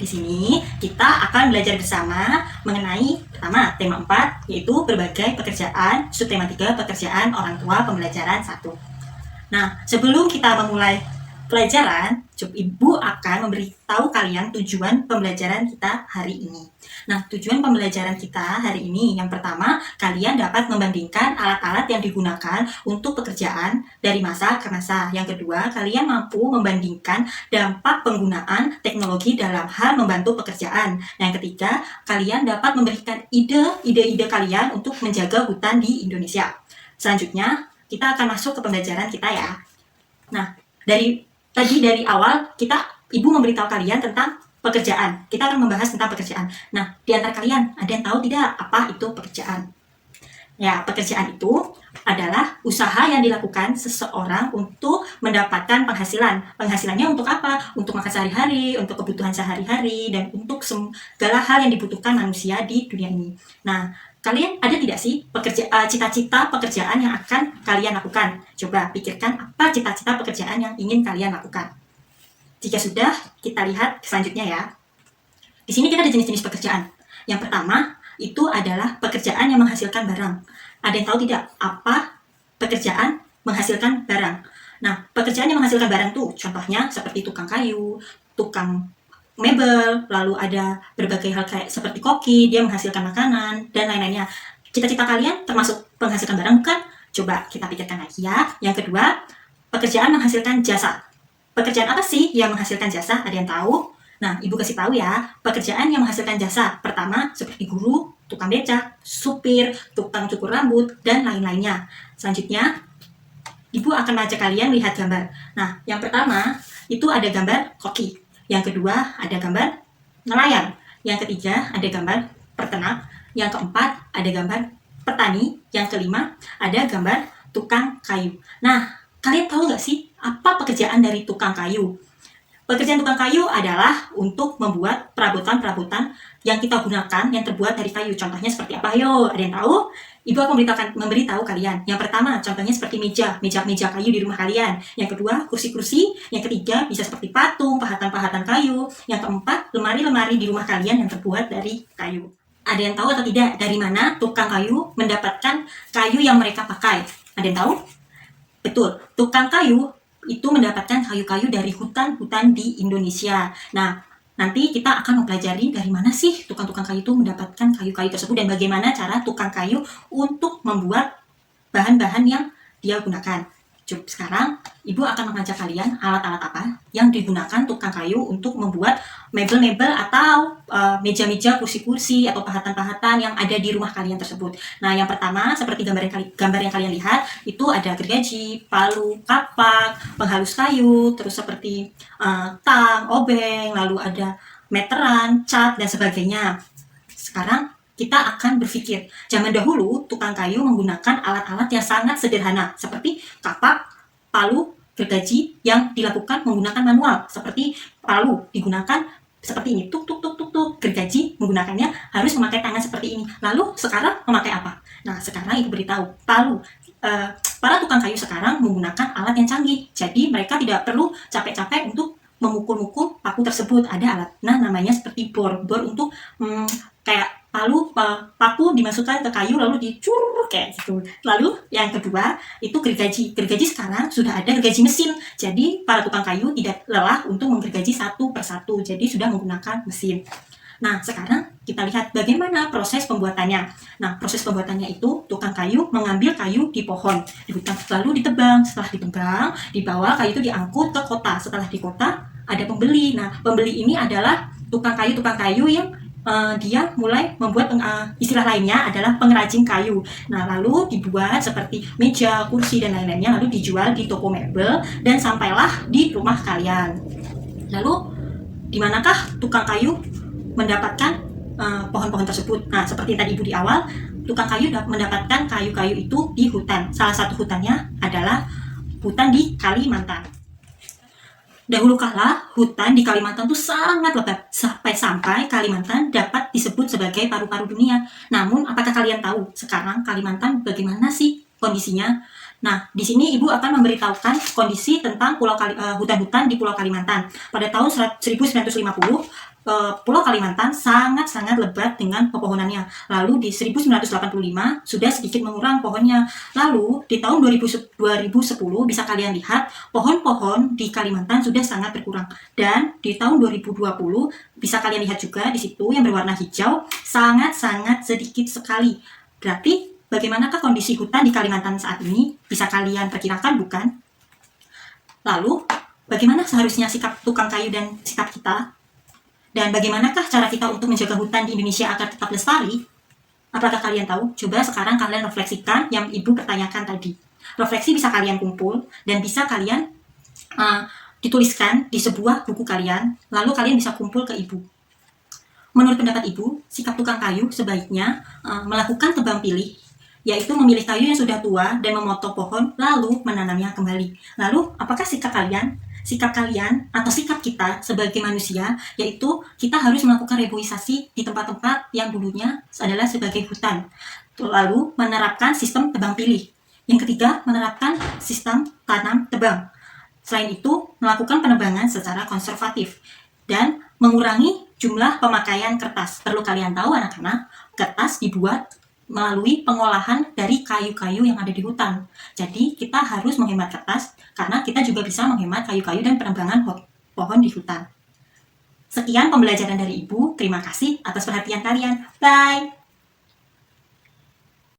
Di sini kita akan belajar bersama mengenai pertama tema 4 yaitu berbagai pekerjaan, subtema 3 pekerjaan orang tua pembelajaran 1. Nah, sebelum kita memulai pelajaran, Ibu akan memberitahu kalian tujuan pembelajaran kita hari ini. Nah, tujuan pembelajaran kita hari ini yang pertama, kalian dapat membandingkan alat-alat yang digunakan untuk pekerjaan dari masa ke masa. Yang kedua, kalian mampu membandingkan dampak penggunaan teknologi dalam hal membantu pekerjaan. Yang ketiga, kalian dapat memberikan ide-ide kalian untuk menjaga hutan di Indonesia. Selanjutnya, kita akan masuk ke pembelajaran kita ya. Nah, dari awal Ibu memberitahu kalian tentang pekerjaan. Kita akan membahas tentang pekerjaan. Nah, di antara kalian ada yang tahu tidak apa itu pekerjaan? Ya, pekerjaan itu adalah usaha yang dilakukan seseorang untuk mendapatkan penghasilan. Penghasilannya untuk apa? Untuk makan sehari-hari, untuk kebutuhan sehari-hari, dan untuk segala hal yang dibutuhkan manusia di dunia ini. Nah, kalian ada tidak sih cita-cita pekerjaan yang akan kalian lakukan? Coba pikirkan apa cita-cita pekerjaan yang ingin kalian lakukan. Jika sudah, kita lihat selanjutnya ya. Di sini kita ada jenis-jenis pekerjaan. Yang pertama, itu adalah pekerjaan yang menghasilkan barang. Ada yang tahu tidak apa pekerjaan menghasilkan barang? Nah, pekerjaan yang menghasilkan barang tuh contohnya seperti tukang kayu, tukang mebel, lalu ada berbagai hal kayak seperti koki, dia menghasilkan makanan, dan lain-lainnya. Cita-cita kalian termasuk menghasilkan barang bukan? Coba kita pikirkan lagi ya. Yang kedua, pekerjaan menghasilkan jasa. Pekerjaan apa sih yang menghasilkan jasa? Ada yang tahu? Nah, Ibu kasih tahu ya, pekerjaan yang menghasilkan jasa. Pertama, seperti guru, tukang becak, supir, tukang cukur rambut, dan lain-lainnya. Selanjutnya, Ibu akan mengajak kalian lihat gambar. Nah, yang pertama, itu ada gambar koki. Yang kedua, ada gambar nelayan. Yang ketiga, ada gambar peternak. Yang keempat, ada gambar petani. Yang kelima, ada gambar tukang kayu. Nah, kalian tahu nggak sih apa pekerjaan dari tukang kayu? Pekerjaan tukang kayu adalah untuk membuat perabotan-perabotan yang kita gunakan yang terbuat dari kayu. Contohnya seperti apa? Ayo, ada yang tahu? Ibu akan memberitahu kalian. Yang pertama, contohnya seperti meja kayu di rumah kalian. Yang kedua, kursi-kursi. Yang ketiga, bisa seperti patung, pahatan-pahatan kayu. Yang keempat, lemari-lemari di rumah kalian yang terbuat dari kayu. Ada yang tahu atau tidak dari mana tukang kayu mendapatkan kayu yang mereka pakai? Ada yang tahu? Betul, tukang kayu itu mendapatkan kayu-kayu dari hutan-hutan di Indonesia. Nah, nanti kita akan mempelajari dari mana sih tukang-tukang kayu itu mendapatkan kayu-kayu tersebut dan bagaimana cara tukang kayu untuk membuat bahan-bahan yang dia gunakan. Sekarang, Ibu akan mengajak kalian alat-alat apa yang digunakan tukang kayu untuk membuat mebel-mebel atau meja-meja, kursi-kursi atau pahatan-pahatan yang ada di rumah kalian tersebut. Nah, yang pertama seperti gambar yang kalian lihat itu ada gergaji, palu, kapak, penghalus kayu, terus seperti tang, obeng, lalu ada meteran, cat dan sebagainya. Sekarang kita akan berpikir, zaman dahulu tukang kayu menggunakan alat-alat yang sangat sederhana seperti kapak, palu, gergaji yang dilakukan menggunakan manual. Seperti palu digunakan seperti ini, tuk tuk tuk tuk tuk. Gergaji menggunakannya harus memakai tangan seperti ini. Lalu sekarang memakai apa? Nah, sekarang Ibu beritahu, palu. Para tukang kayu sekarang menggunakan alat yang canggih. Jadi mereka tidak perlu capek-capek untuk memukul-mukul paku tersebut. Ada alat. Nah, namanya seperti bor. Bor untuk kayak paku dimasukkan ke kayu lalu dicur kayak gitu. Lalu yang kedua itu gergaji. Gergaji sekarang sudah ada gergaji mesin. Jadi para tukang kayu tidak lelah untuk menggergaji satu persatu. Jadi sudah menggunakan mesin. Nah, sekarang kita lihat bagaimana proses pembuatannya. Nah, proses pembuatannya itu tukang kayu mengambil kayu di pohon, di hutan, lalu ditebang. Setelah ditebang, dibawa kayu itu diangkut ke kota. Setelah di kota ada pembeli. Nah, pembeli ini adalah tukang kayu yang dia mulai membuat istilah lainnya adalah pengrajin kayu. Nah, lalu dibuat seperti meja, kursi, dan lain-lainnya, lalu dijual di toko mebel dan sampailah di rumah kalian. Lalu, di manakah tukang kayu mendapatkan pohon-pohon tersebut? Nah, seperti tadi Ibu di awal, tukang kayu mendapatkan kayu-kayu itu di hutan. Salah satu hutannya adalah hutan di Kalimantan. Dahulu kala, hutan di Kalimantan itu sangat lebat, sampai Kalimantan dapat disebut sebagai paru-paru dunia. Namun, apakah kalian tahu sekarang Kalimantan bagaimana sih kondisinya? Nah, di sini Ibu akan memberitahukan kondisi tentang hutan-hutan di Pulau Kalimantan. Pada tahun 1950, Pulau Kalimantan sangat-sangat lebat dengan pepohonannya. Lalu di 1985 sudah sedikit mengurang pohonnya. Lalu di tahun 2010 bisa kalian lihat pohon-pohon di Kalimantan sudah sangat berkurang. Dan di tahun 2020 bisa kalian lihat juga di situ yang berwarna hijau sangat-sangat sedikit sekali. Berarti bagaimanakah kondisi hutan di Kalimantan saat ini? Bisa kalian perkirakan, bukan? Lalu, bagaimana seharusnya sikap tukang kayu dan sikap kita? Dan bagaimanakah cara kita untuk menjaga hutan di Indonesia agar tetap lestari? Apakah kalian tahu? Coba sekarang kalian refleksikan yang Ibu pertanyakan tadi. Refleksi bisa kalian kumpul dan bisa kalian dituliskan di sebuah buku kalian, lalu kalian bisa kumpul ke Ibu. Menurut pendapat Ibu, sikap tukang kayu sebaiknya melakukan tebang pilih, yaitu memilih kayu yang sudah tua dan memotong pohon lalu menanamnya kembali. Lalu, apakah sikap kalian atau sikap kita sebagai manusia, yaitu kita harus melakukan reboisasi di tempat-tempat yang dulunya adalah sebagai hutan. Lalu, menerapkan sistem tebang pilih. Yang ketiga, menerapkan sistem tanam tebang. Selain itu, melakukan penebangan secara konservatif dan mengurangi jumlah pemakaian kertas. Perlu kalian tahu anak-anak, kertas dibuat melalui pengolahan dari kayu-kayu yang ada di hutan. Jadi kita harus menghemat kertas karena kita juga bisa menghemat kayu-kayu dan penebangan pohon di hutan. Sekian pembelajaran dari Ibu. Terima kasih atas perhatian kalian. Bye!